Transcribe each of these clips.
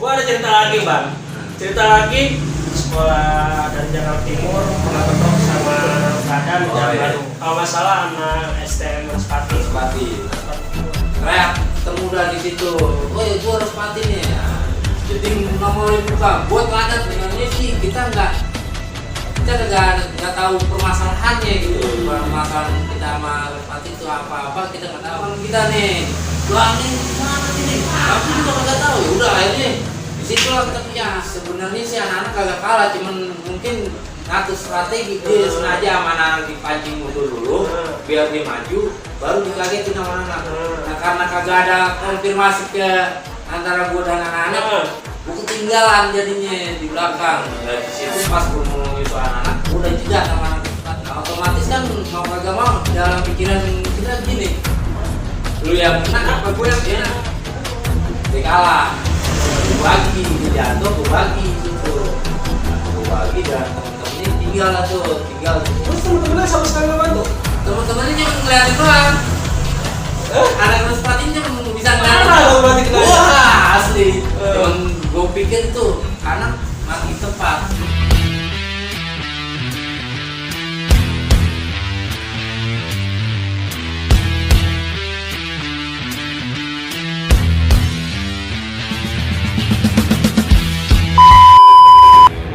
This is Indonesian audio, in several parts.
Gua ada cerita lagi bang. Cerita lagi sekolah dari Jakarta Timur pernah ketemu sama Radan di Bandung. Kalau nggak salah anak STM Respati. Kayak ketemu udah di situ. Oh ya gua Respati nih. Jadi nomorin buka. Buat ladat sebenarnya sih kita nggak tahu permasalahannya gitu. Permasalahan kita sama Respati itu apa kita nggak tahu. Kan kita nih, doang nih gimana nih? Aku juga nggak tahu. Ya udah akhirnya di situ lah kita punya. Sebenarnya sih anak-anak kagak kalah, cuman mungkin ngatur strategi dia sengaja sama anak dipancing mundur dulu biar dia maju, baru dikagetin sama anak. Nah karena kagak ada konfirmasi ke antara gua dan anak-anak, gua ketinggalan jadinya di belakang. Dari situ pas gua mau itu anak-anak, udah jeda sama anak. Nah, otomatis kan mau kagak mau dalam pikiran kita gini, lu yang menang apa gua yang menang? Dia kalah. Gua bagi, dia jatuh, gua bagi gitu. Gua bagi dan temen-temennya tinggal. Terus temen-temennya sama sekali nggak bantu? Temen-temennya cuma ngeliatin doang. Anak Respati cuma bisa ngeliatin. Kalau berarti kenal. Wah asli. Cuman gua pikir tuh anak mati tepat.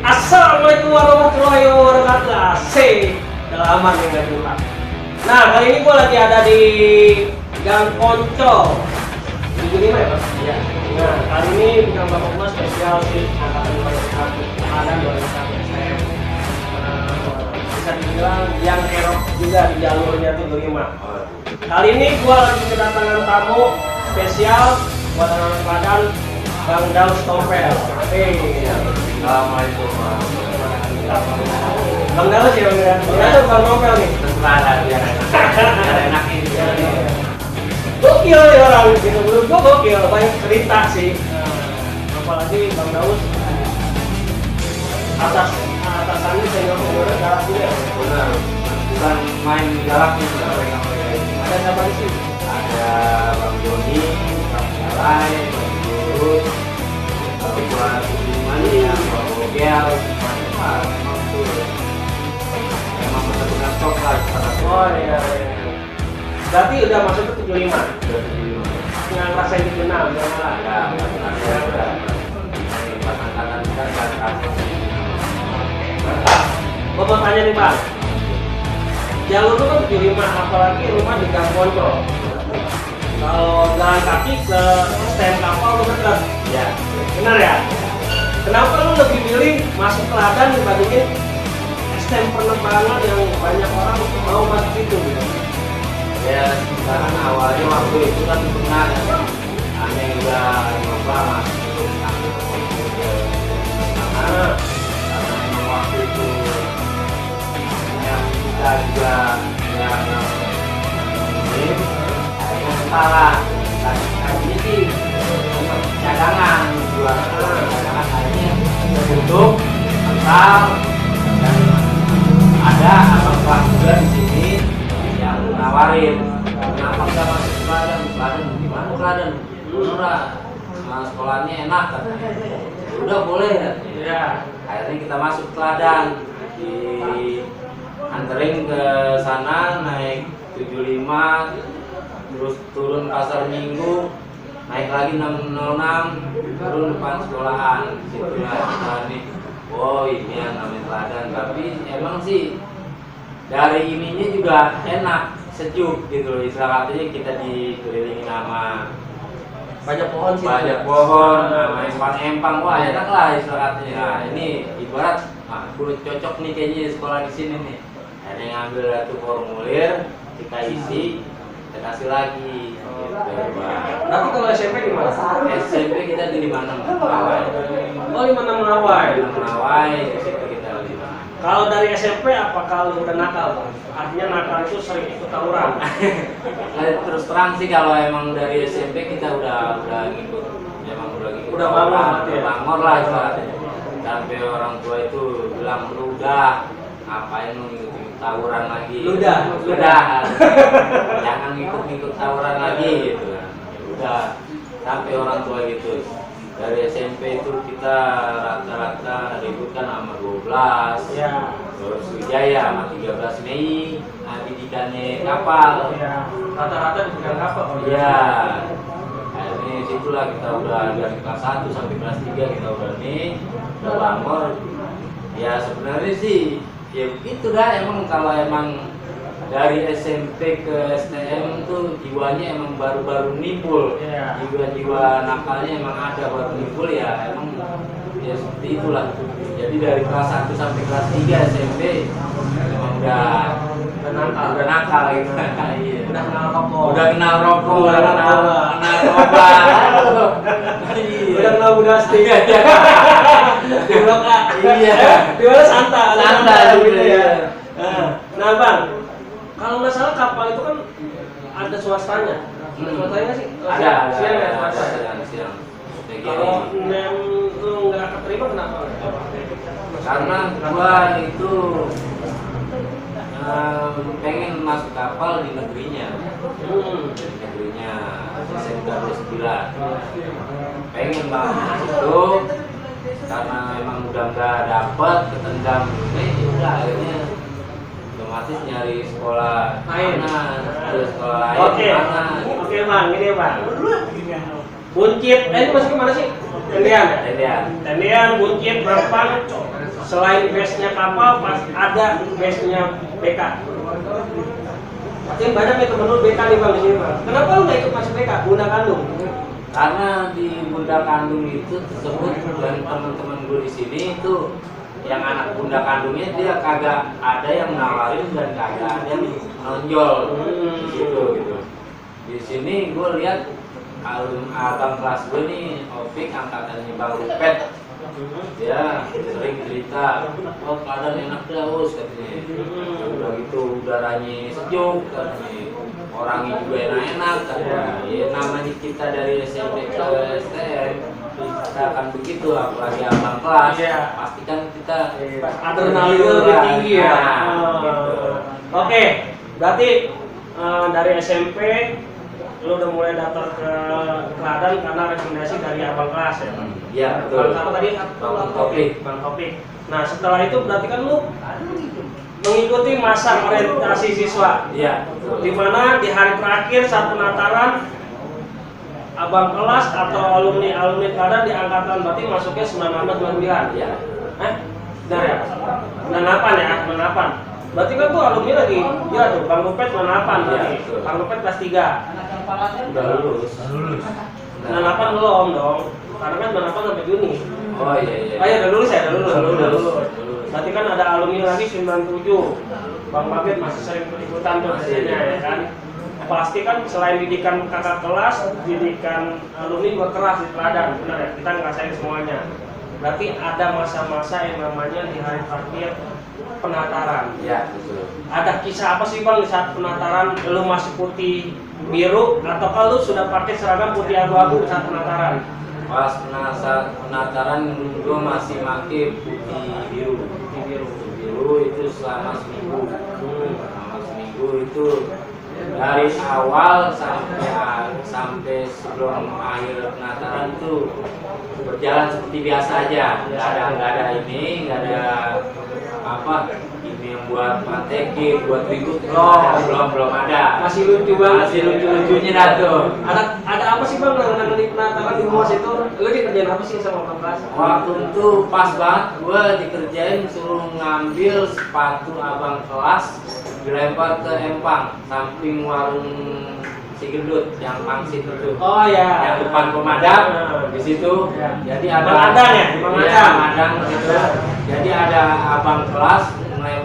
Assalamualaikum warahmatullahi wabarakatuh. Asik. Udah lama nih nggak jumpa. Nah kali ini gue lagi ada di Gang Poncol 75 ya Mas? Iya. Nah kali ini Gang Bapak Mas spesial sih angkatan 2001 ada 2001 STM. Bisa dibilang yang erok juga di jalurnya tuh 25. Kali ini gue lagi kedatangan tamu spesial buat anak-anak Kladan, Bang Daus Tompel. Assalamualaikum. Bang Daus ya Bang ya? Itu Bang Tompel nih. Terserah biar enak ini. Gokil ya orang gitu, menurut gua gokil, banyak cerita sih. Apalagi Bang Daus atasannya senior galak juga ya? Benar. Bukan main galak nih mereka. Ada siapa di sini? Ada Bang Joni, Bang Jalai, Bang Jurut, Bang Mania, Bang Bogel, memang tuh memang benar-benar top lah. Oh iya. Berarti udah masuk ke 75? Udah 75. Nggak ngerasain dikenal, jangan malah. Ya, udah. Pas angkatan kita nggak terasa. Gua mau tanya nih Bang, jalur lu kan 75, apalagi rumah di Gang Poncol. Kalau jalan kaki ke STM kapal lu dekat. Ya. Benar ya? Kenapa lu lebih milih masuk Kladan dibandingin STM penerbangan yang banyak orang mau masuk itu gitu? Ya, sekarang awalnya waktu itu kan pernah ya, aneh udah nyoba masuk karena memang waktu itu yang kita juga ini akhirnya setara tadinya sih cadangan jual cadangan akhirnya tutup mental dan ada abang kelas juga di sini yang nawarin kenapa nggak masuk Kladan gimana Kladan murah sekolahnya enak katanya udah boleh ya akhirnya kita masuk Kladan di anterin ke sana naik 75 terus turun pasar Minggu naik lagi 606 turun depan sekolahan situlah kita nih oh ini yang namanya Kladan tapi emang sih dari ininya juga enak, sejuk gitu loh. Istilah katanya kita dikelilingi sama Banyak pohon sih. banyak pohon, sama empang-empang, wah enak lah istilah katanya. Nah ini ibarat, gue cocok nih kayaknya sekolah di sini nih. Ada yang ngambil satu formulir, kita isi, kita kasih lagi. Nanti kalau SMP di mana? SMP kita di 56 Melawai. Oh 56 Melawai. 56 Melawai, di situ kita 5. Kalau dari SMP apa kalau udah nakal Bang? Artinya nakal itu sering ikut tawuran. Terus terang sih kalau emang dari SMP kita udah ngikut, emang udah ngikut. Udah bangor berarti ya? Bangor lah istilahnya. Sampai orang tua itu bilang lu udah ngapain lu ngikut tawuran lagi? Ludah. Jangan ngikut tawuran lagi gitu. Udah sampai orang tua gitu. dari SMP itu kita rata-rata ribut kan sama 12 Ya. terus Wijaya sama 13 Mei. Nah, didikannya kapal. Ya. Rata-rata di bidang kapal. Iya. Akhirnya situlah kita udah dari kelas 1 sampai kelas 3 kita udah udah lamor. Ya sebenarnya sih ya begitu dah, emang kalau emang dari SMP ke STM tuh jiwanya emang baru-baru nimbul. Iya. Jiwa-jiwa nakalnya emang ada baru nimbul, ya emang ya seperti itulah. Jadi dari kelas 1 sampai kelas 3 SMP emang udah nakal gitu. Iya. Udah kenal rokok. Udah kenal rokok, Udah udah kenal kenal narkoba. narkoba. Aduh. Iya. Udah kenal budastik. Iya. Di blok A. Iya. Di mana Santa. Santa gitu gitu ya. ya. Nah Bang, kalau nggak salah kapal itu kan ada swastanya. Ada swastanya nggak sih? Ada, Siang ya swasta. siang. Kalau nem lu nggak keterima kenapa? Karena gua itu pengen masuk kapal di negerinya. Di negerinya SMK 29. Pengen banget itu karena memang udah nggak dapet, ketendang ini, udah akhirnya otomatis nyari sekolah Lain. ada sekolah lain. Oke. Mana? Oke Bang, ini Bang. Buncit, ini masuk kemana sih? Tendian. Tendian. Tendian, Buncit, Mampang. Selain base-nya kapal, pas ada base-nya BK. Pasti banyak nih temen lu BK nih Bang di sini Bang. Kenapa lu nggak ikut masuk BK? Bunda kandung. Karena di Bunda Kandung itu tersebut dan teman-teman gue di sini itu yang anak Bunda Kandungnya dia kagak ada yang nawarin dan kagak ada yang nonjol gitu. Di sini gue lihat abang kelas gue nih Opik angkatannya Bang Rupet, dia sering cerita, oh keadaan enak dah Us katanya. Udah gitu udaranya sejuk katanya, orangnya juga enak-enak katanya. Ya namanya kita dari SMP ke STM kita akan begitu, apalagi abang kelas. Iya. Pasti kan kita Adrenalin lebih tinggi ya. gitu. Oke, berarti dari SMP lu udah mulai daftar ke Kladan karena rekomendasi dari abang kelas ya? Iya betul. Bang apa tadi? Bang Topik. Bang Topik. Nah setelah itu berarti kan lu mengikuti masa orientasi siswa. Iya betul. Di mana di hari terakhir saat penataran abang kelas atau alumni Kladan di angkatan berarti masuknya 98 99. Iya. Benar ya? 98 ya, 98. Berarti kan tuh alumni lagi, ya tuh Bang Rupet 98 berarti. Betul. Bang Rupet kelas 3. Udah lulus. 98 belum dong. Karena kan 98 sampai Juni. Oh iya. Oh iya udah lulus ya, udah lulus. Lulus. Berarti kan ada alumni lagi 97. Bang Babit masih sering ikut-ikutan tuh Masih. biasanya ya kan. Pasti kan selain didikan kakak kelas, didikan alumni juga keras di Kladan, benar ya? Kita ngerasain semuanya. Berarti ada masa-masa yang namanya di hari terakhir penataran. Iya betul. Ada kisah apa sih Bang di saat penataran lu masih putih biru atau kalau lu sudah pakai seragam putih abu-abu saat penataran? Pas penataran gue masih pakai putih biru. Putih biru. Putih biru itu selama seminggu. Selama seminggu itu dari awal sampai sebelum akhir penataran itu berjalan seperti biasa aja. Nggak ada ini, nggak ada apa ini yang buat mateki, buat ribut belum ada. Masih lucu banget. Masih lucu-lucunya dah tuh. Ada apa sih Bang dengan di penataran di UMOS itu? Lu dikerjain apa sih sama Bang kelas? Waktu itu pas banget gue dikerjain suruh ngambil sepatu abang kelas dilempar ke empang samping warung si gendut yang pangsit itu. Oh ya. Yang depan pemadam di situ. Ya. Jadi ada Bang Adang ya? Bang Iya, Adang. Bang Adang gitu. Jadi ada abang kelas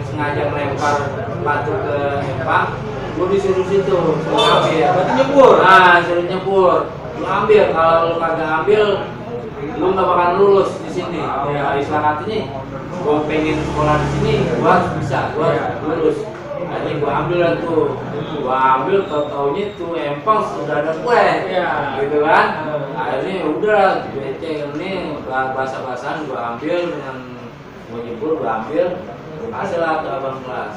sengaja melempar sepatu ke empang. Gue disuruh situ, suruh ngambil. Berarti nyebur. Nah, suruh nyebur. Lu ambil, kalau lu kagak ambil, lu nggak bakal lulus di sini. Ya, istilah katanya, gue pengen sekolah di sini, gue harus bisa, gue harus lulus. Akhirnya gue ambil lah tuh, gue ambil, tau-taunya tuh empang sudah ada kue, gitu kan. Akhirnya udah, gue cek ini bahasa-bahasaan gue ambil dengan gue nyebur, gue ambil, hasil lah ke abang kelas.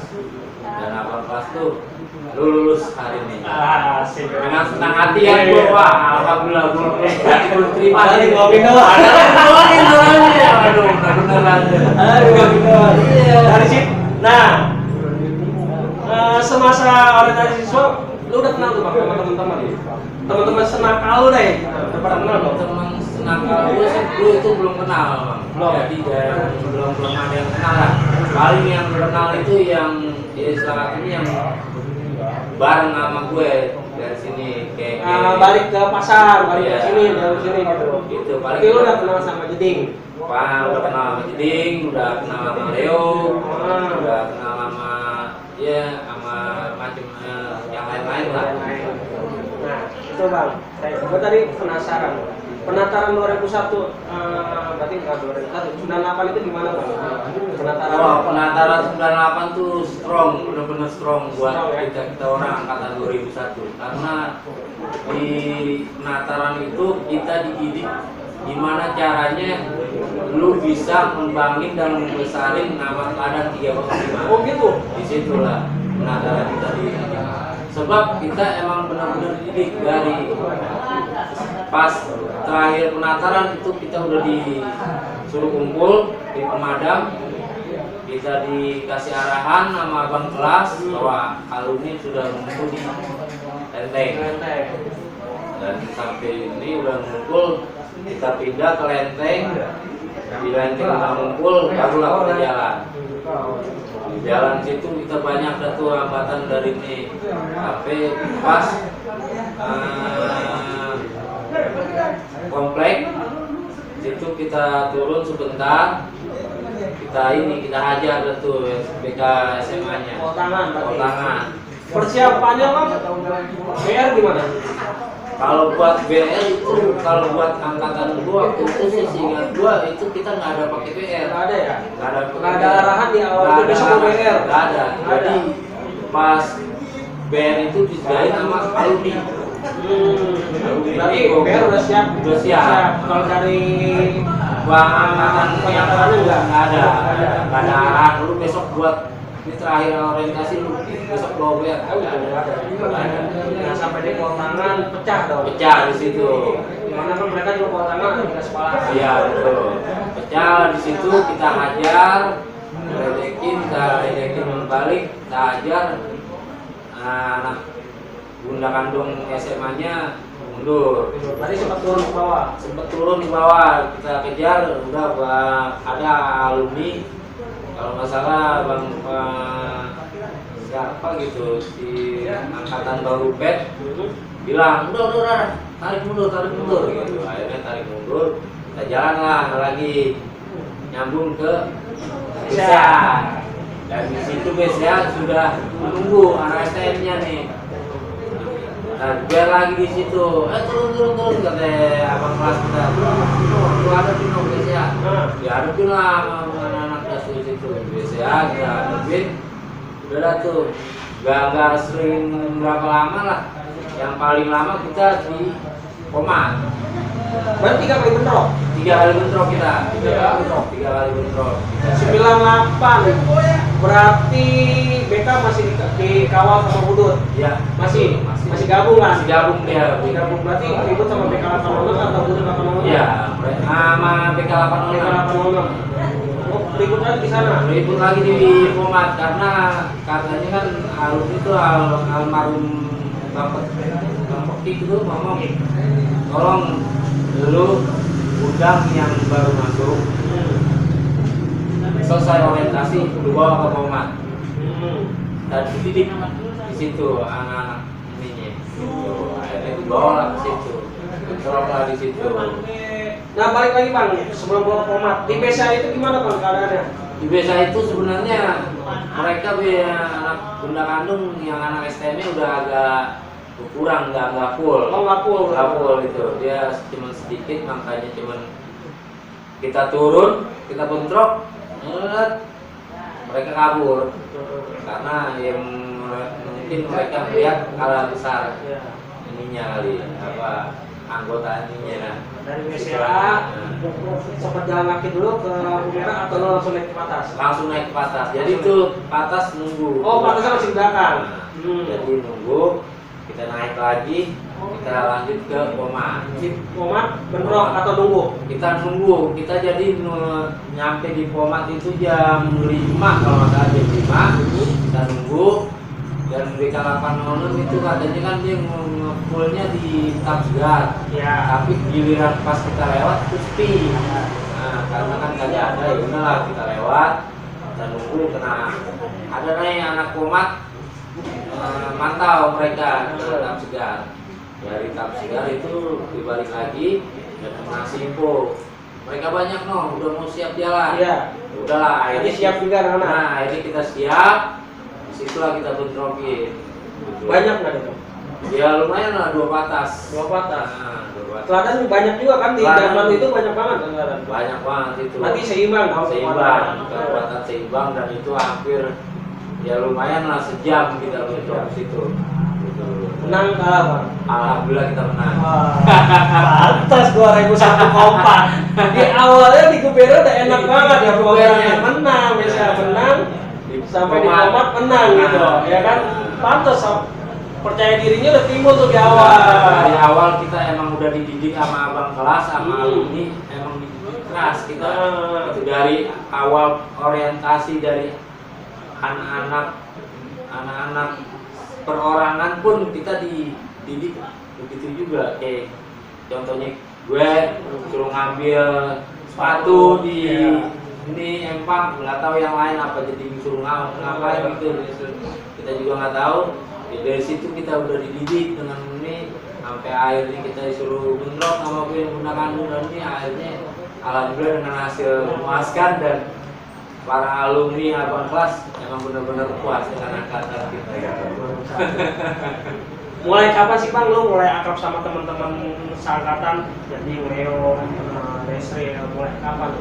dan abang kelas tuh lu lulus hari ini. Asik. Dengan senang hati ya gue, wah alhamdulillah gue lulus. Gue terima. Padahal ngomongin doang. Ngomongin doang ya, aduh benar-benar. Aduh, ngomongin doang. Iya. Dari situ, nah, semasa orientasi siswa, lu udah kenal tuh bang sama teman-teman? Teman-teman senakal lu deh, udah pernah kenal belum? Teman senakal gue sih dulu itu belum kenal bang. Belum. Jadi belum ada yang kenal lah. Paling yang kenal itu yang ya saat ini yang bareng sama gue dari sini kayak Balik ke pasar, balik Iya. ke sini, dari sini gitu. Gitu, paling Tapi lu udah kenal sama Jeding? Wah, udah kenal sama Jeding, udah kenal sama Leo, udah kenal sama ya sama macam yang lain-lain lah. Nah, itu bang, gue tadi penasaran. Penataran 2001, berarti nggak 2001, 98 itu gimana bang? Penataran. Wah, penataran 98 tuh strong, bener-bener strong buat Strong, ya? kita orang angkatan 2001. Karena di penataran itu kita dididik gimana caranya lu bisa membangun dan membesarin nama Ladang 305. Oh gitu? Disitulah penataran kita dididik. Sebab kita emang benar-benar dididik dari pas terakhir penataran itu kita udah disuruh kumpul di pemadam, kita dikasih arahan sama abang kelas bahwa alumni sudah ngumpul di Lenteng, dan sampai ini udah ngumpul, kita pindah ke Lenteng, di Lenteng udah ngumpul, barulah kita jalan. Di jalan situ kita banyak tuh hambatan dari ini sampai pas komplek situ kita turun sebentar, kita hajar tuh BK SMA nya tangan. Persiapannya bang, BR gimana? Kalau buat BR itu, kalau buat angkatan gua itu sih seingat gua itu kita nggak ada pakai BR. Nggak ada ya? Nggak ada arahan di awal itu besok mau BR? Nggak ada. Jadi pas BR itu disediain sama alumni. Berarti BR udah siap? Udah siap. Kalau dari Bang angkatan penyataannya nggak ada arahan. Lu besok buat ini terakhir orientasi lu besok bawa BR. Nah, sampai di pol tangan pecah dong. Pecah di situ. Dimana kan mereka juga pol tangan ada di sekolah. Iya betul. Pecah di situ kita hajar, ledekin balik, kita hajar. Anak bunda kandung SMA-nya mundur. Tadi sempat turun ke bawah. Turun di bawah, kita kejar, udah ada alumni. Kalau nggak salah bang siapa gitu di angkatan baru pet bilang udah tarik mundur gitu. Akhirnya tarik mundur, kita jalan lah lagi nyambung ke desa, dan di situ biasanya sudah menunggu anak STM-nya nih. Nah, biar lagi di situ, turun kata abang kelas kita, lu ada di biasanya, dihadapin lah sama anak-anak kelas di situ, biasanya kita hadapin, udah dah tuh, gak sering berapa lama lah, yang paling lama kita di Komat. Berarti 3 kali bentrok? 3 kali bentrok kita, 3 kali bentrok. 98 berarti BK masih dikawal sama Hudud? Ya, Masih gabung kan? masih gabung dia. Masih gabung, berarti ribut sama BK 806 atau Hudud 806? Iya, sama BK 806. Oh, ribut lagi di sana? Ribut lagi di Komat karena katanya kan harus itu almarhum Bang Peki itu ngomong, tolong dulu undang yang baru masuk, selesai orientasi dibawa ke Komat dan dididik di situ anak-anak ininya. Akhirnya dibawa lah ke situ, dibawa di situ. Nah, balik lagi bang, sebelum bawa ke Komat, di BSA itu gimana bang keadaannya? Di BSA itu sebenarnya mereka anak bunda kandung yang anak STM udah agak kurang, nggak full. Oh, nggak full itu dia cuma sedikit, makanya cuma kita turun, kita bentrok, mereka kabur karena yang mungkin mereka melihat skala besar ininya kali apa anggotanya kan. Dari WCA sempat jalan kaki dulu ke Umera atau lo langsung naik ke atas? Langsung naik ke atas. Jadi itu atas nunggu. Oh, patasnya masih di belakang. Jadi nunggu, kita naik lagi, kita lanjut ke Pomat. Di Pomat bentrok atau nunggu? Kita nunggu, kita jadi nyampe di Pomat itu jam 5 kalau nggak salah, jam 5. Kita nunggu. Dan BK806 itu katanya kan dia ngepulnya di Tapsgar. Ya. Tapi giliran pas kita lewat itu sepi. Nah, karena kan nggak ada, ya udahlah kita lewat dan nunggu kena ada nih anak Pomat mantau mereka ke Tapsgar. Dari Tapsgar itu dibalik lagi dan ngasih info. Mereka banyak udah mau siap jalan. Iya. Udahlah, akhirnya siap juga anak-anak. Nah, akhirnya kita siap. Disitulah kita bentrokin. Banyak nggak itu? Ya lumayan lah, 2 patas. 2 patas. Nah, 2 patas. Teladan banyak juga kan di Teladan. zaman itu banyak banget kan teladan. Banyak banget itu. Berarti seimbang dong. Seimbang, kekuatan seimbang dan itu hampir ya lumayan lah sejam kita bentrok di situ. Gitu. Menang kalah bang. Alhamdulillah kita menang. Pantas 2001 kompak. Di awalnya di Gubernur udah enak banget ya, pokoknya menang, biasa menang. Sampai di Pomat menang gitu, ya kan? Pantas percaya dirinya udah timbul tuh di awal. Dari awal kita emang udah dididik sama abang kelas, sama alumni, emang dididik keras kita. Itu dari awal orientasi dari anak-anak perorangan pun kita dididik begitu juga. Kayak contohnya gue suruh ngambil sepatu di ini empang, nggak tahu yang lain apa, jadi disuruh ngapain gitu. Kita juga nggak tahu. Ya, dari situ kita udah dididik dengan ini sampai akhirnya kita disuruh bentrok sama gue menggunakan dan ini akhirnya alhamdulillah dengan hasil memuaskan dan para alumni abang kelas emang benar-benar puas dengan angkatan kita. Mulai kapan sih bang lu mulai akrab sama teman-teman seangkatan? Jadi Leo, Desri, mulai kapan?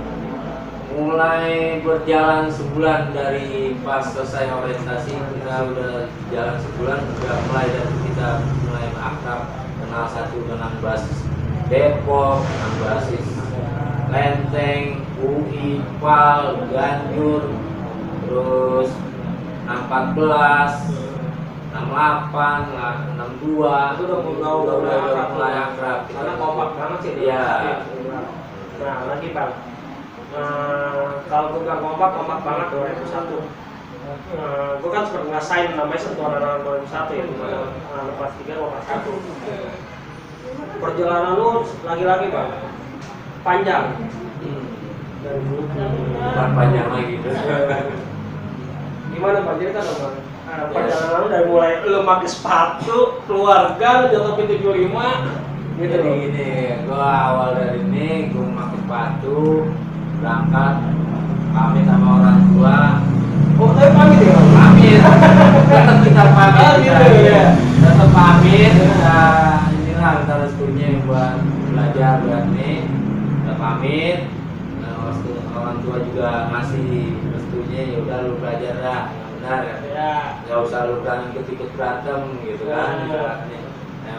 Mulai berjalan sebulan dari pas selesai orientasi, kita udah jalan sebulan, udah mulai dari kita mulai akrab, kenal satu dengan basis Depok, dengan basis Lenteng, UI, PAL, Ganjur, terus 614, 68, 62. Itu udah mulai akrab. Karena kompak banget sih. Iya. Nah lagi bang. Kalau gue bilang kompak banget 2001. Gue kan sempat ngerasain namanya sentuhan anak 2001 ya, lepas 3 lepas 1. Perjalanan lu lagi-lagi bang, panjang. Bukan panjang lagi tuh. Gimana bang? Cerita dong bang. Perjalanan lu dari mulai lu pakai sepatu, keluarga, lu jatuhin 75 gitu. Jadi gini, gua awal dari ini gua pakai sepatu, berangkat, pamit sama orang tua. Oh, tapi pamit ya? Pamit. Tetap kita pamit. Oh, gitu ya. Tetap pamit. Inilah kita restunya buat belajar buat ini. Kita pamit. Orang tua juga ngasih restunya, ya udah lu belajar dah, benar ya. Gak usah lu berani ikut berantem gitu kan. Nah,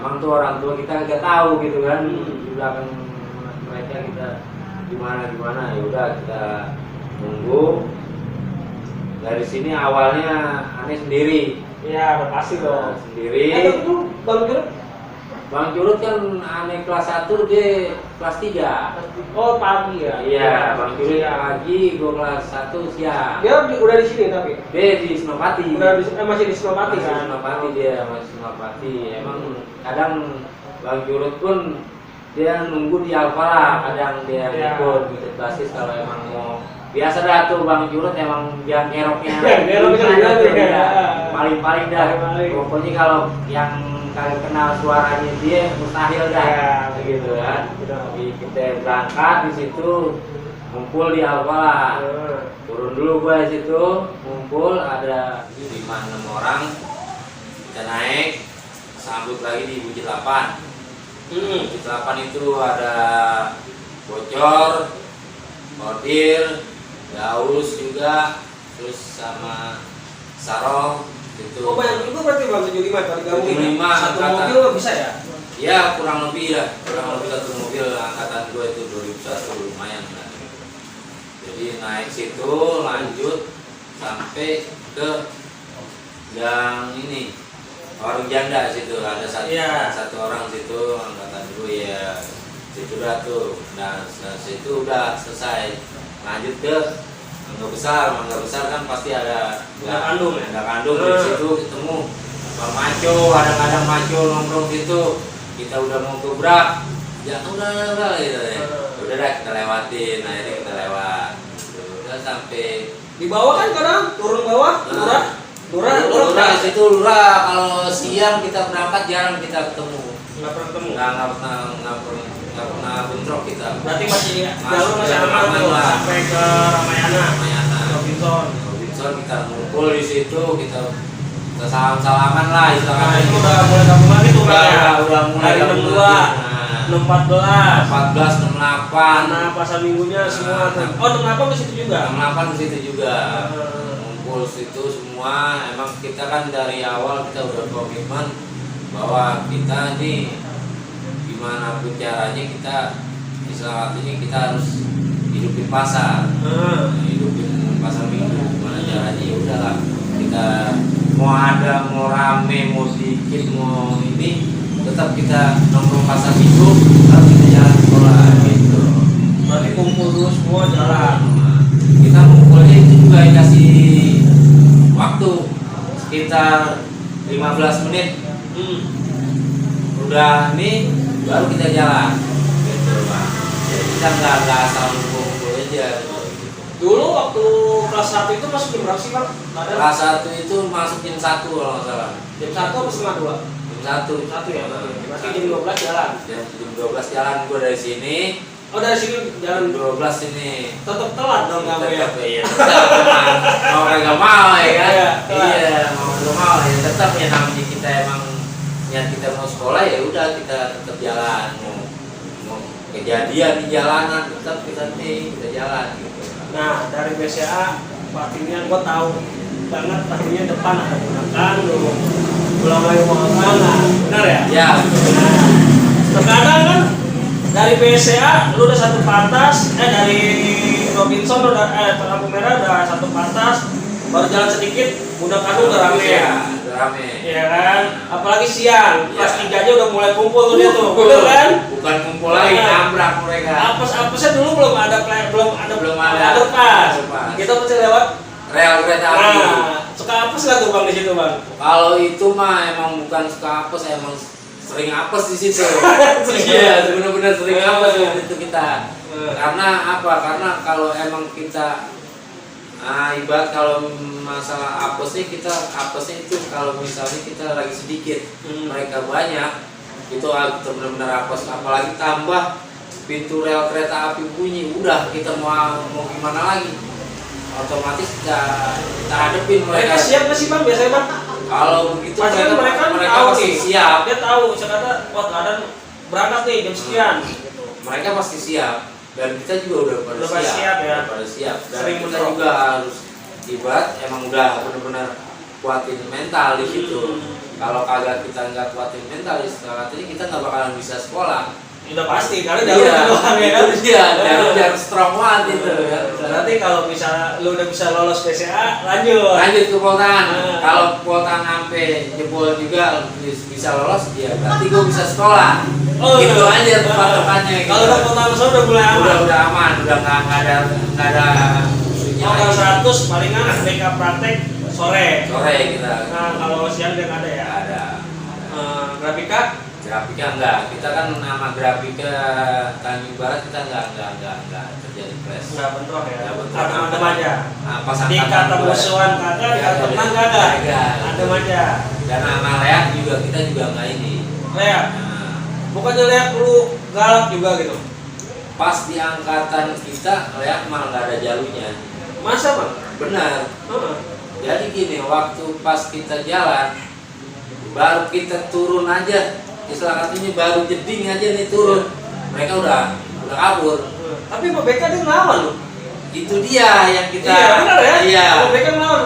emang tuh orang tua kita nggak tahu gitu kan, di belakang mereka kita gimana ya udah kita nunggu. Dari sini awalnya aneh sendiri. Iya, udah pasti dong. Sendiri. Itu Bang Curut kan aneh kelas 1, dia kelas 3. Oh, pagi ya? Iya, Bang Curut pagi, gua kelas 1 siang. Dia udah di sini tapi? Dia di Senopati. Masih di Senopati kan? Senopati dia, masih Senopati. Emang kadang Bang Curut pun dia nunggu di Alfara, kadang dia ikut basis kalau emang mau. Biasa dah tuh Bang Curut emang biang keroknya. Paling-paling dah. Pokoknya kalau yang kalian kenal suaranya dia mustahil dah, gitu kan. Jadi kita berangkat di situ, ngumpul di Alfala. Turun dulu gua di situ, ngumpul ada 5-6 orang. Kita naik, sambut lagi di Bukit 8. Bukit 8 itu ada Bocor, Mordir, Daus juga, terus sama Sarong. Itu. Oh banyak juga berarti bang 75 kali gabung. 75 satu mobil nggak bisa ya? Ya kurang lebih satu mobil angkatan 2 itu 2001 lumayan lah. Jadi naik situ lanjut sampai ke yang ini warung janda situ ada satu orang situ angkatan 2 ya situ udah tuh. Nah situ udah selesai lanjut ke Mangga Besar kan pasti ada Mangga Kandung di situ ketemu Bang Maco, kadang-kadang Maco nongkrong situ. Kita udah mau gebrak, ya udah gitu ya. Udah dah kita lewatin, akhirnya kita lewat. Udah sampai Di bawah kan kadang turun bawah, lurah. Situ lurah. Kalau siang kita berangkat jarang kita ketemu. Nggak pernah ketemu. Nggak pernah bentrok kita. Berarti jalur masih aman tuh sampai ke Ramayana. Robinson kita ngumpul di situ, kita salam-salaman lah istilahnya. Nah, itu udah mulai gabung lagi tuh Bang ya. Udah mulai dari 62, 64, 68. nah pasar minggunya semua tuh. Oh 68 di situ juga. 68 di situ juga. Ngumpul situ semua. Emang kita kan dari awal kita udah komitmen bahwa kita nih gimana pun caranya kita istilah ini kita harus hidupin pasar. Hidupin pasar minggu. Gimana caranya ya udahlah kita mau ada, mau rame, mau sedikit, mau ini tetap kita nongkrong pasar minggu harus kita jalan sekolah gitu. Berarti kumpul dulu semua jalan. Kita ngumpulnya itu juga dikasih waktu sekitar 15 menit. Udah nih baru kita jalan gitu Bang. Jadi kita nggak asal ngumpul aja gitu. Dulu waktu kelas 1 itu masuk jam berapa sih Bang? Kelas 1 itu masuk jam 1 kalau nggak salah. Jam 1 atau setengah 2? Jam 1. Jam 1 ya? Berarti jam 12 jalan? Jam 12 jalan gua dari sini. Oh dari sini jalan 12 ini. tetap telat dong kamu ya? Iya. Mau nggak mau ya kan? Iya, Mau nggak mau ya tetap ya namanya kita emang niat kita mau sekolah ya udah kita tetap jalan. Mau kejadian di jalanan tetap kita jalan gitu. Nah dari BCA pastinya gue tahu banget pastinya depan ada gunakan dulu pulang lagi mau kemana, benar ya? Ya. Nah, terkadang kan dari BCA lu udah satu pantas, dari Robinson udah lampu merah udah satu pantas, baru jalan sedikit udah kadung udah rame ya. Udah rame. Iya kan? Apalagi siang, kelas Ya. 3 aja udah mulai kumpul tuh dia tuh, bener kan? Bukan kumpul lagi, nabrak mereka. Apes-apesnya dulu belum ada underpass. Kita mesti lewat Rel kereta api. Nah, suka apes nggak tuh Bang di situ Bang? Kalau itu mah emang bukan suka apes, emang sering apes di situ. Sering Iya, benar-benar sering apes di situ kita. Hmm. Karena apa? Karena kalau emang kita ibarat kalau masalah apesnya kita apesnya itu kalau misalnya kita lagi sedikit, mereka banyak, itu benar-benar apes. Apalagi tambah pintu rel kereta api bunyi, udah kita mau gimana lagi? Otomatis kita hadepin Mereka mereka. siap nggak sih Bang biasanya Bang? Kalau begitu Pasti kan mereka tahu pasti nih. siap. Dia tahu sekadar wah keadaan berangkat nih jam sekian. Mereka pasti siap dan kita juga udah pada Udah pada siap. siap ya. Udah pada siap. Dan Sering kita bentrok. juga harus ibarat emang udah benar-benar kuatin mental di situ. Kalau kagak kita nggak kuatin mental istilahnya kita nggak bakalan bisa sekolah. Udah pasti karena jalur doang ya kan. Iya, jalur strong banget itu. Nanti kalau bisa lu udah bisa lolos PCA lanjut. Lanjut ke Poltan. Nah. Kalau Poltan sampai jebol juga bisa lolos, ya berarti gue bisa sekolah. Oh, gitu nah. aja patokannya. Kalau udah Poltan udah mulai aman. Udah aman, udah nggak ada musuhnya Kalau lagi. 100 palingan BK praktek sore. Sore kita Nah kalau siang dia nggak ada ya. ada. Grafika Grafika enggak, kita kan nama grafika Tanjung Barat kita enggak terjadi clash. nggak bentrok ya. Nggak bentrok. Adem aja. Nah, pas Di kata musuhan kagak, di kata teman kagak. Adem aja. Dan nama Leak juga kita juga enggak ini. Lea, Nah, bukannya Lea lu galak juga gitu? pas di angkatan kita Leak malah nggak ada jalurnya. Masa Bang? Benar. Heeh. Jadi gini, waktu pas kita jalan baru kita turun aja, istilah katanya baru jeding aja nih turun, mereka udah kabur. Tapi Pak BK dia ngelawan loh. Itu dia yang kita. Iya benar ya. Iya. Pak BK ngelawan.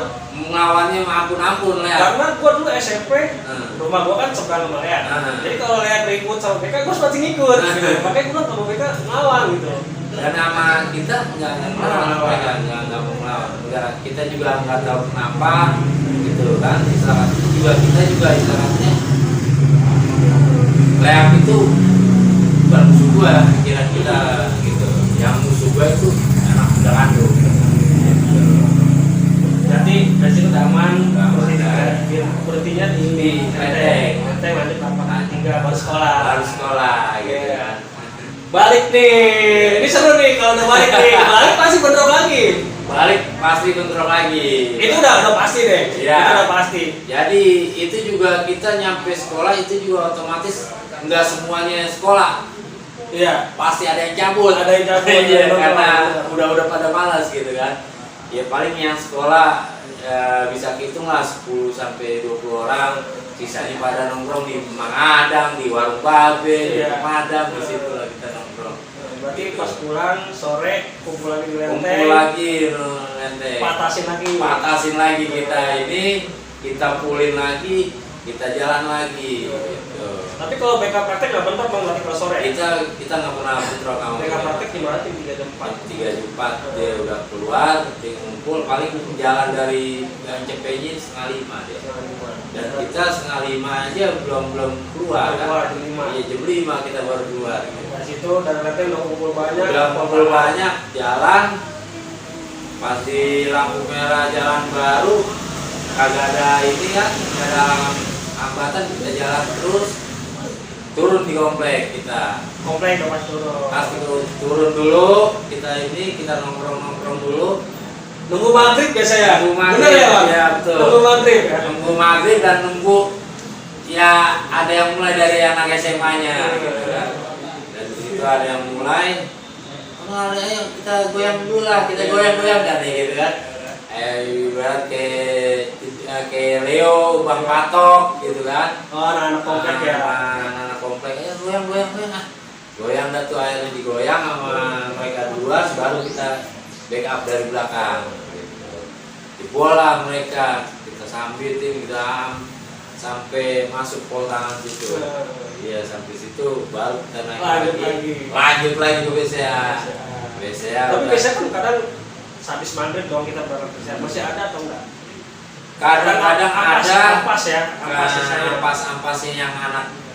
ngelawannya ampun-ampun lah. Karena gua dulu SMP, rumah gua kan sebelah sama Lea. Jadi kalau Lea ribut sama BK, gua pasti ngikut. Gitu. Makanya gua sama BK ngelawan gitu. Dan nama kita nggak melawan mereka, nggak mau melawan. Nggak, kita juga nggak tahu kenapa gitu kan. Istilahnya kita juga istilahnya Lea itu bukan musuh gua, kira-kira gitu. Yang musuh gua itu anak muda kandung. Jadi dari situ udah aman, Udah berhentinya di Kledeng. Kledeng lanjut lapangan 3 baru sekolah. Baru sekolah gitu kan. Balik nih, ini seru nih kalau udah balik nih. Balik pasti bentrok lagi. Balik pasti bentrok lagi. Itu udah pasti deh. Iya. Itu udah pasti. Jadi itu juga kita nyampe sekolah itu juga otomatis nggak semuanya sekolah. Iya. Pasti ada yang cabut. Ada yang cabut. Iya, Ada karena yang udah pada malas gitu kan. Ya paling yang sekolah bisa hitung lah 10 sampai 20 orang. Sisanya pada nongkrong di Mangadang, di warung babe, di Iya. Pemadam, di situ lah kita nongkrong. Berarti pas pulang sore kumpul lagi di Lenteng. Kumpul lagi Lenteng. Patasin lagi kita ini, kita pulin lagi, kita jalan lagi. Gitu. Tapi kalau BK praktek nggak bentrok bang berarti kalau sore. Kita nggak pernah bentrok sama BK praktek gimana sih 3 jam 4? 3 jam 4 dia udah keluar, dia ngumpul paling jalan dari Gang Cepenya 4:30 dia. Dan kita 4:30 aja belum keluar kan? Jam 5. Iya jam 5 kita baru keluar. Gitu. Dari situ dari Lenteng udah kumpul banyak. Udah kumpul banyak, jalan pas di lampu merah jalan baru kagak ada ini kan, kagak ada hambatan, kita jalan terus turun di komplek kita. Komplek udah pas turun. Pasti turun dulu, kita nongkrong dulu. Nunggu maghrib biasa ya? Nunggu maghrib, Bener ya bang? ya, betul. Nunggu maghrib ya? Nunggu maghrib dan nunggu ya ada yang mulai dari anak SMA-nya gitu kan. Dan di situ ada yang mulai, ayo kita goyang dulu lah, kita goyang dan gitu kan. Ibarat kayak Leo, Bang Patok gitu kan. Oh anak-anak komplek ya? Anak komplek, ayo goyang ah. Goyang dah tuh akhirnya digoyang sama mereka dua, baru kita backup dari belakang gitu. Di bola mereka kita sambitin kita sampai masuk pol tangan situ. Iya sampai situ baru kita naik lanjut lagi ke BCA. Tapi biasanya kan kadang habis maghrib doang kita berangkat BCA. Masih ada atau enggak? Kadang-kadang ada ampas ya, ampasnya yang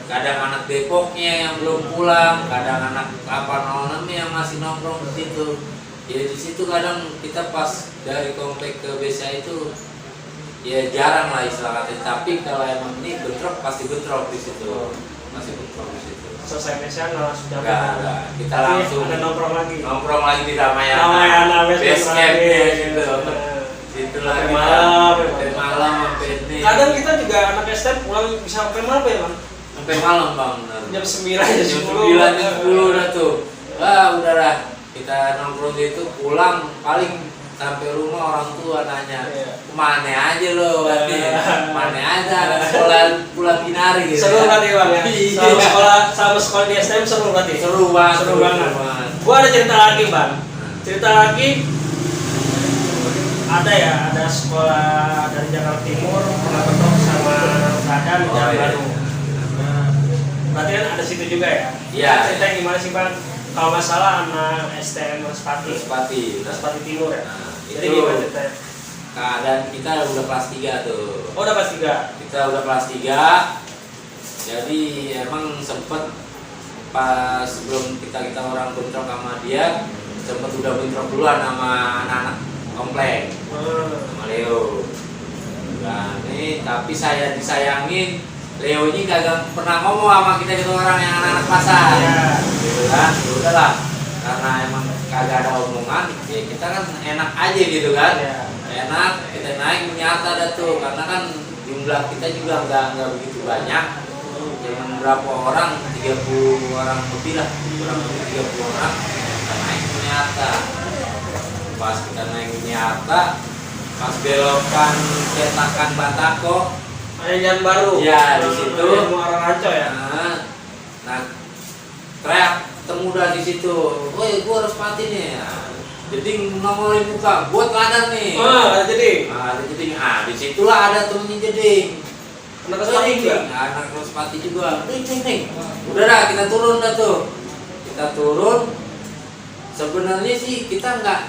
kadang anak Depoknya yang belum pulang, kadang anak 806 yang masih nongkrong di situ. Ya di situ kadang kita pas dari komplek ke BCA itu ya jarang lah istilah katanya. Tapi kalau emang ini bentrok pasti bentrok di situ, masih bentrok di situ. Selesai BCA nggak langsung jalan. Enggak. Kita langsung ada nongkrong lagi di Ramayana. Base campnya gitu. Itu lagi malam sampai ini. Kadang kita juga anak STM pulang bisa sampai malam ya bang? Sampai malam bang, benar. Jam 9 jam 9 jam 10 udah tuh. Wah udahlah kita nongkrong itu pulang paling sampai rumah orang tua nanya kemana aja lo, mana aja sekolah pulang binari gitu. Seru berarti bang ya? Sama sekolah di STM seru berarti? Seru banget. Gua ada cerita lagi bang. Cerita lagi ada sekolah dari Jakarta Timur pernah bentrok sama Badan di Jalan Baru. Berarti kan ada situ juga ya? Iya. Cerita gimana sih bang? Kalau nggak salah anak STM Spati Timur ya? Jadi gimana ceritanya? Keadaan kita udah kelas 3 tuh. Oh udah kelas 3? Kita udah kelas 3. Jadi emang sempet pas sebelum kita orang bentrok sama dia, sempet udah bentrok duluan sama anak-anak komplek sama Leo. Nah ini tapi saya disayangin Leo ini kagak pernah ngomong sama kita orang yang anak-anak pasar. Gitu kan, ya udahlah karena emang kagak ada omongan, ya kita kan enak aja gitu kan. Enak kita naik nyata dah tuh karena kan jumlah kita juga nggak begitu banyak. Cuman berapa orang, 30 orang lebih lah, kurang lebih 30 orang. Kita naik nyata. Pas kita naik nyata, pas belokan cetakan Batako, ada jalan baru. Ya di situ. Muara Ranco ya. Nah, teriak temuda di situ. Woi, gua harus mati nih. Nah, jeding nongolin muka, buat ladang nih. Ada jadi. Ada jeding, disitulah ada temennya jeding. Anak sepati juga. Anak sepati juga. Nih. Udah dah, kita turun dah tuh. Kita turun. Sebenarnya sih kita nggak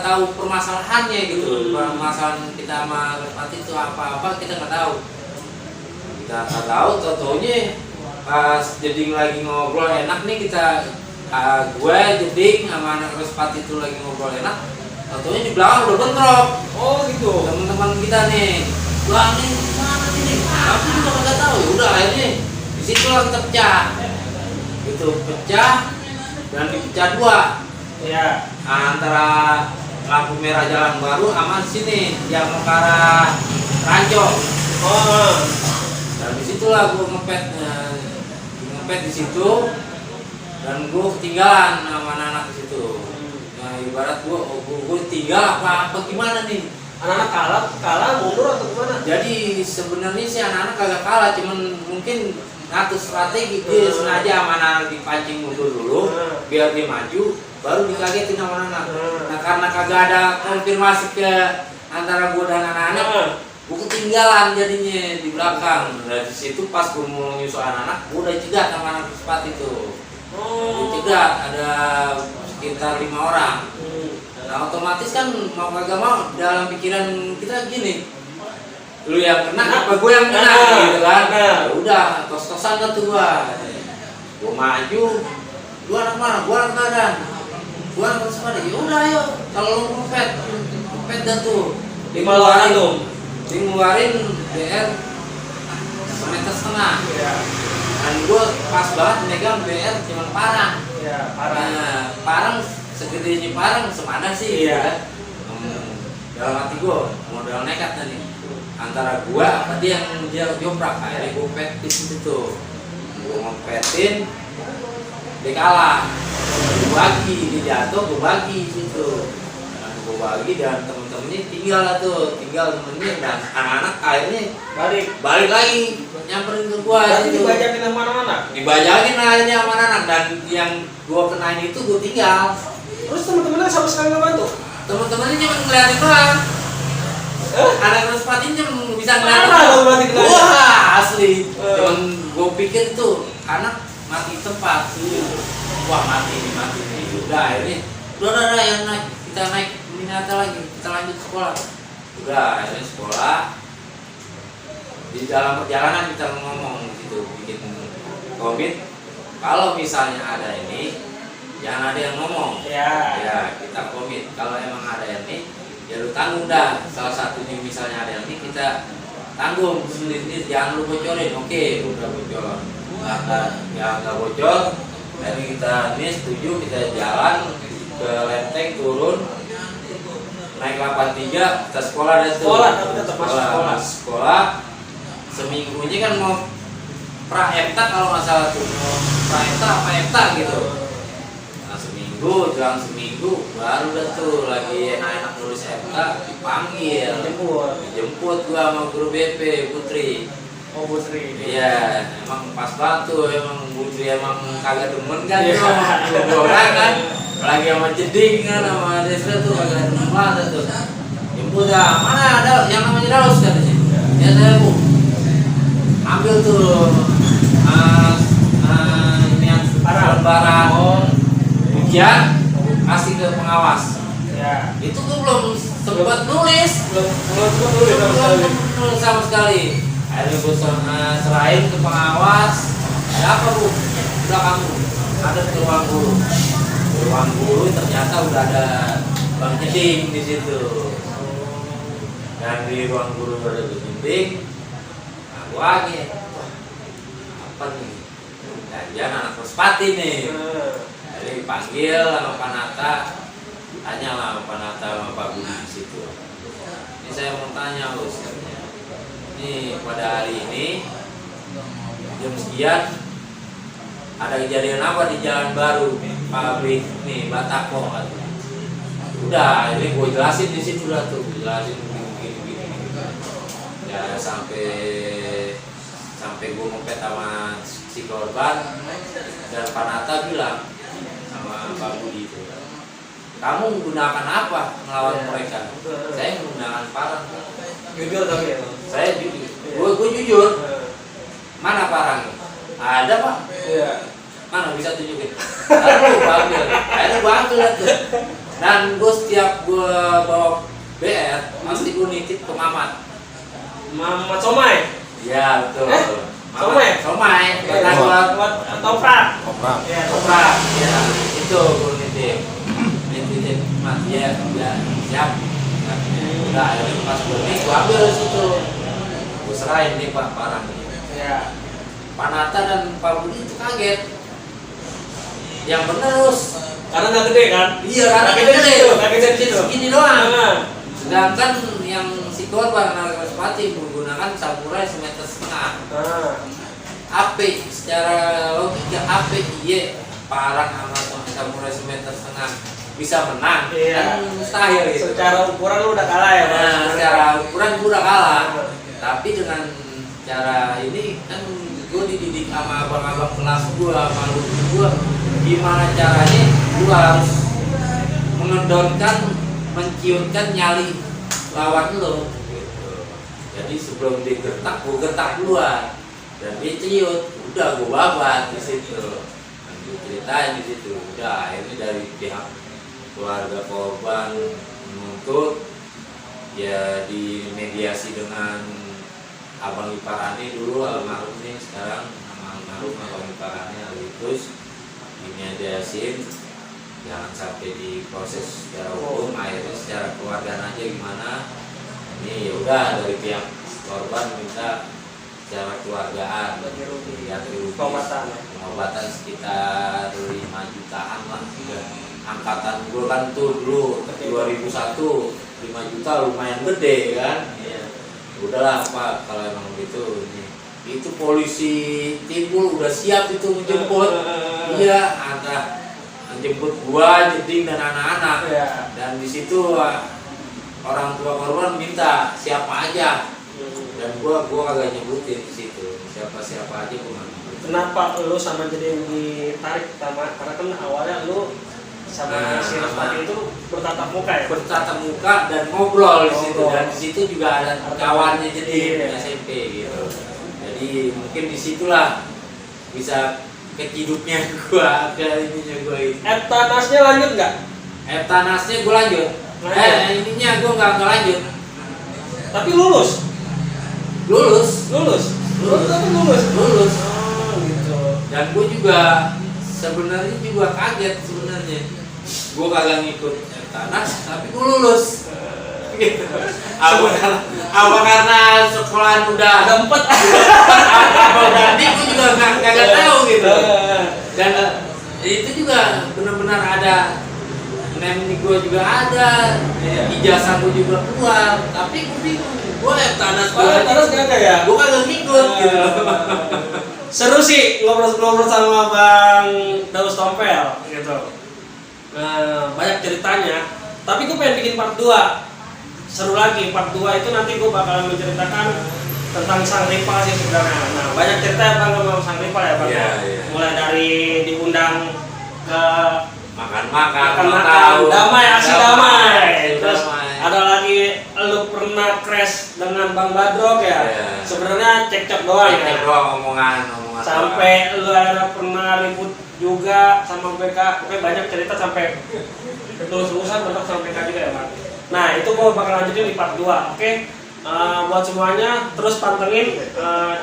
tahu permasalahannya gitu. Permasalahan kita sama sepati itu apa kita nggak tahu. Kita nggak tahu, taunya pas jeding lagi ngobrol enak nih gue jeding sama anak sepati itu lagi ngobrol enak. Taunya di belakang udah bentrok. Oh gitu. Teman-teman kita nih. Wah ini mana ini? Aku juga nggak tahu. Ya udah akhirnya di situ lah kita pecah. Itu pecah dan dipecah dua. Ya. Antara lampu merah Jalan Baru sama sini yang ke arah Rancong. Oh. Dan disitulah gue ngepet di situ dan gue ketinggalan sama anak-anak di situ. Nah ibarat gue tinggal apa gimana nih? Anak-anak kalah mundur atau gimana? Jadi sebenarnya si anak-anak kagak kalah, cuman mungkin ngatur strategi dia sengaja sama anak dipancing mundur dulu biar dia maju, baru dikagetin sama anak. Nah karena kagak ada konfirmasi ke antara gua dan anak-anak, gua ketinggalan jadinya di belakang. Dari situ pas gua mau nyusul anak-anak, gua udah cegat sama anak sepatu itu. Dicegat ada sekitar 5 orang. Nah otomatis kan mau kagak mau dalam pikiran kita gini, lu yang kena apa gue yang kena gitu kan. Ya udah tos-tosan dah tuh gua maju, lu anak mana, gua anak badan, gua anak sepeda. Ya udah ayo, kalau lu ngepet dah tuh ngeluarin BR 1,5 meter. Dan gua pas banget megang BR cuma parang. Nah, parang segedenya parang semana sih gitu kan. Dalam hati gua modal nekat tadi antara gua apa dia yang joprak. Akhirnya gua pet di situ tuh, gua ngompetin dia kalah, gua bagi, dia jatuh gua bagi situ. Dan gua bagi dan temen-temennya tinggal temennya dan anak-anak akhirnya balik lagi nyamperin ke gua. Berarti gitu. dibajakin sama anak-anak? Dibajakin akhirnya sama anak-anak dan yang gua kenain itu gua tinggal. Terus teman-temannya sama sekali nggak bantu? Temen-temennya cuma ngeliatin doang. Anak sepatinya bisa ngeliatin Parah dong berarti kenanya. Wah asli. Cuman gue pikir tuh anak mati tempat. Wah mati nih. Udah akhirnya udah yang naik, kita naik minata lagi, kita lanjut sekolah. Udah akhirnya sekolah. Di dalam perjalanan kita ngomong gitu, bikin komit. Kalau misalnya ada ini, jangan ada yang ngomong. Ya kita komit. Kalau emang ada yang ini, ya lu tanggung dah. Salah satunya misalnya ada yang ini, kita tanggung sendiri. Jangan lu bocorin. Oke, udah bocor. Nggak bocor. Jadi kita ini setuju, kita jalan ke Lenteng, turun naik 83, kita sekolah dan sekolah. Seminggunya kan mau pra-EPTA kalau nggak salah tuh, mau pra-EPTA apa EPTA gitu. Nah jelang seminggu baru dah tuh lagi enak-enak nulis EPTA dipanggil, dijemput gua sama guru BP Putri. Oh Putri. Iya, emang pas banget tuh, emang Putri emang kagak demen kan sama orang kan, lagi sama jeding kan sama Desra tuh kagak demen banget tuh. Jemput dah, mana ada yang namanya Daus katanya. Ya saya bu, ambil tuh ini yang lembaran ujian kasih ke pengawas. Ya. Itu tuh belum sempat nulis, belum nulis sama sekali. Akhirnya gue serahin ke pengawas. Ada apa bu? Udah kamu ada ke ruang guru. Ruang guru ternyata udah ada bang jeding di situ. Dan di ruang guru udah ada jeding. Nah gue lagi, wah apa nih? Jangan anak Merpati nih. Jadi panggil sama Pak Nata, tanya lah sama Pak Nata sama Pak Budi di situ. Ini saya mau tanya Us, ini pada hari ini jam sekian ada kejadian apa di Jalan Baru pabrik nih Batako katanya. Udah, ini gue jelasin di situ dah tuh, jelasin begini. Ya sampai gue ngepet sama si korban dan Pak Nata bilang sama Pak Budi itu, kamu menggunakan apa melawan Iya. mereka? Saya menggunakan parang. Jujur tapi ya. Saya jujur. Gue jujur. Iya. Mana parang? Ada pak. Iya. Mana bisa tunjukin? Aduh, ambil. Akhirnya gue ambil tuh. Dan gue setiap gue bawa BR, pasti gue nitip ke Mamat. Mamat Somai. Iya betul. Somai? Somai. Karena gue Buat toprak. Koprak. Iya, toprak. Ya itu gue nitip. Nitip Mas ya, ya siap. Nah, udah akhirnya pas gue nih, gue ambil dari situ. Gue serahin nih pak parang. Iya. Pak Nata dan Pak Budi itu kaget. Yang bener Rus. Karena nggak gede kan? Iya karena Nggak gede di situ, nggak gede di situ. segini doang. Nah. Sedangkan yang si korban Narkospati menggunakan samurai semeter setengah. Nah. AP secara logika AP iya parang sama samurai semeter setengah bisa menang Iya. kan mustahil gitu. Secara ukuran lu udah kalah ya, Mas? Nah, secara ukuran gue udah kalah. Tapi dengan cara ini kan gue dididik sama abang-abang kelas gue, sama lucu gue, gimana caranya gue harus mengendorkan, menciutkan nyali lawan lo. Gitu. Jadi sebelum dia gertak, gue gertak duluan, dan dia ciut, udah gue babat di situ. Dan gue ceritain di situ, udah akhirnya dari pihak keluarga korban menuntut ya dimediasi dengan abang iparane dulu almarhum nih, sekarang nama almarhum abang iparane Alitus dimediasin jangan sampai diproses secara hukum, akhirnya secara keluargaan aja gimana ini ya udah dari pihak korban minta secara keluargaan ganti rugi pengobatan sekitar 5 jutaan lah juga. Angkatan gue kan tuh dulu 2001 5 juta lumayan gede kan ya. Udahlah Pak kalau emang gitu itu polisi Timbul udah siap itu menjemput iya ada menjemput gua Jeding dan anak-anak dan di situ orang tua korban minta siapa aja dan gua kagak nyebutin di situ siapa aja gua nggak nyebutin. Kenapa lu sama Jeding ditarik pertama? Karena kan awalnya lu sama si Raspati itu bertatap muka ya? Bertatap muka dan ngobrol di situ, Ngobrol. dan di situ juga ada kawannya jadi Iya. SMP gitu. Jadi mungkin disitulah bisa kehidupnya gua, ke ininya gua itu. Tanasnya lanjut nggak? Tanasnya gua lanjut. Ininya gua nggak lanjut. Tapi lulus. Lulus. Tapi lulus. Oh, gitu. Dan gua juga sebenarnya juga kaget sebenarnya. Gua kagak ngikut Tanas, tapi gua lulus. Gitu. Apa karena sekolahan udah Ada 4. apa berarti gua juga kagak tahu gitu. Dan itu juga benar-benar ada name gua juga ada, ijazah gua juga keluar, tapi gua bingung. Gua Tanas kagak ya? gua kagak ngikut gitu. Seru sih ngobrol-ngobrol sama Bang Daus Tompel gitu. Banyak ceritanya. Tapi gue pengen bikin part 2. Seru lagi part 2 itu nanti gue bakalan menceritakan tentang Sang Rival sih sebenarnya. Nah, banyak cerita ya Bang tentang Sang Rival ya Bang. Iya. Mulai dari diundang ke makan damai, aksi damai. Terus damai. ada lagi lu pernah crash dengan Bang Badrok ya. Iya. Sebenarnya cekcok doang ya. Cek doang omongan Sampai lu akhirnya pernah ribut juga sama BK. Oke, banyak cerita sampai ketulus-tulusan bentuk sama BK juga ya Bang. Nah itu gua bakal lanjutin di part 2. Oke. Buat semuanya terus pantengin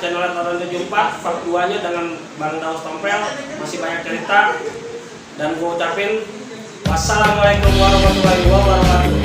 channel Taran 74 part 2 nya dengan Bang Daus Tompel, masih banyak cerita. Dan gua ucapin wassalamualaikum warahmatullahi wabarakatuh.